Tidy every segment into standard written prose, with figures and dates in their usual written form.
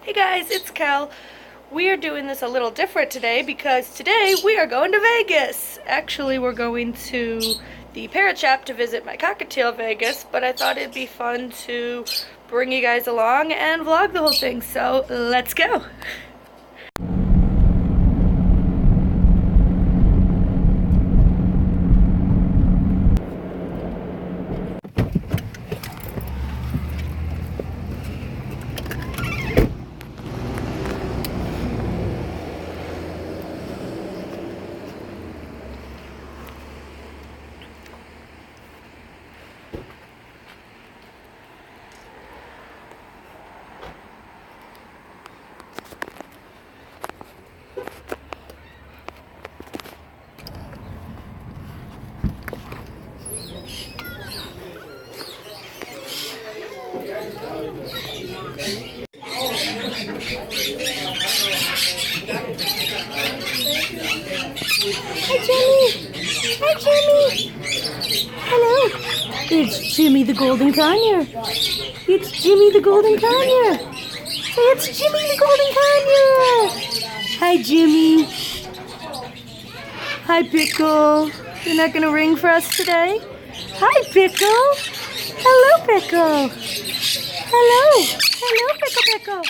Hey guys, it's Kel. We are doing this a little different today because today we are going to Vegas. Actually, we're going to the parrot shop to visit my Cockatiel Vegas, but I thought it'd be fun to bring you guys along and vlog the whole thing, so let's go. Hi, Jimmy. Hi, Jimmy. Hello. It's Jimmy the Golden Conure. It's Jimmy the Golden Conure. Say, it's Jimmy the Golden Conure. Hi, Jimmy. Hi, Pickle. You're not going to ring for us today? Hi, Pickle. Hello, Pickle. Hello. Hello, Pickle, Pickle.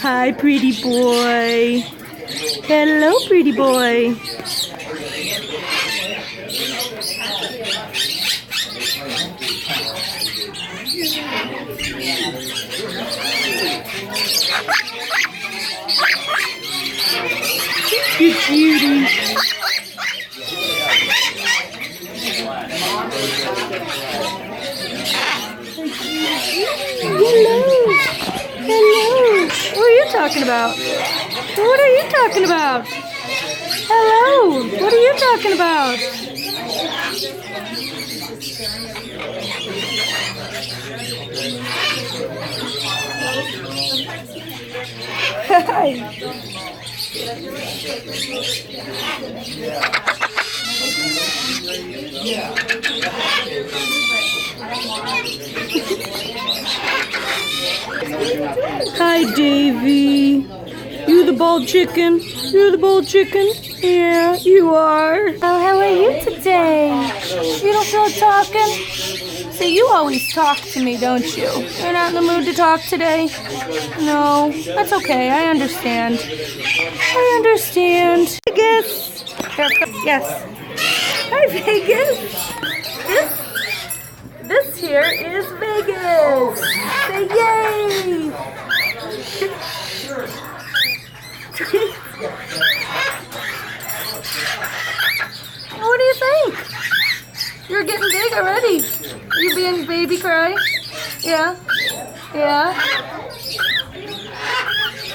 Hi, pretty boy. Hello, pretty boy. You cutie. Hello. Hello. What are you talking about? What are you talking about? Hello. What are you talking about? Hi. Hi, Davy. You the bald chicken? You're the bald chicken? Yeah, you are. Oh, how are you today? You don't feel like talking? See, you always talk to me, don't you? You're not in the mood to talk today? No, that's okay. I understand. I understand. Vegas. Yes. Hi, Vegas. This here is Vegas. Say yay. What do you think? You're getting big already. Are you being baby cry? Yeah? Yeah?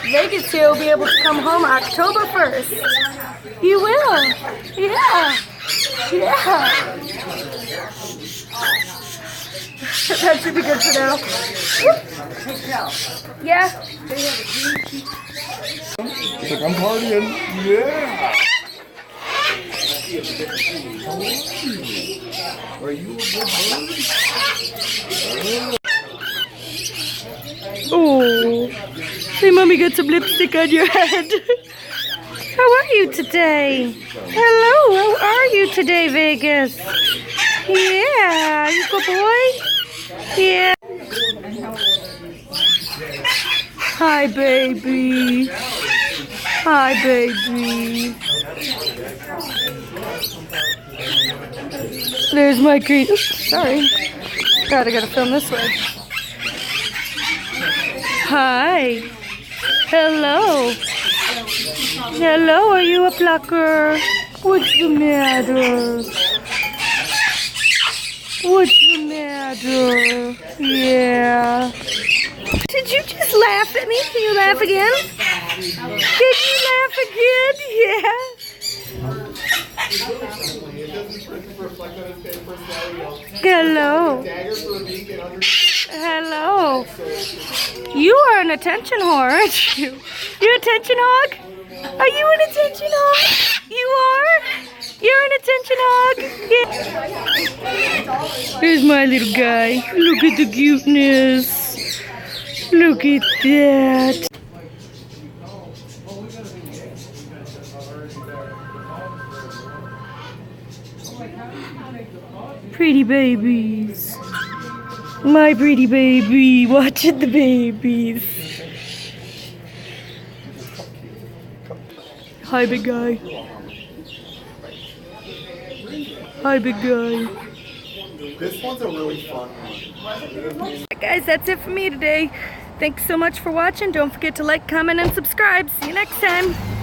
Vegas here will be able to come home October 1st. You will? Yeah. Yeah. That should be good for now. Yeah. It's like, I'm partying. Yeah. Are you a good bird? Oh. Hey, Mommy got some lipstick on your head. How are you today? Hello, how are you today, Vegas? Yeah, you good boy? Yeah. Hi, baby. Hi, baby. There's my cream. Oops, sorry. God, I gotta film this way. Hi. Hello. Hello, are you a plucker? What's the matter? What's the matter? Yeah. Did you just laugh at me? Can you laugh again? Did you laugh again? Yeah. Hello. Hello. You are an attention whore, aren't you? You're an attention hog? Are you an attention hog? You are? You're an attention hog? Yeah. Here's my little guy. Look at the cuteness. Look at that. Pretty babies. My pretty baby. Watching the babies. Hi, big guy. Hi, big guy. This one's a really fun one. Guys, that's it for me today. Thanks so much for watching. Don't forget to like, comment, and subscribe. See you next time.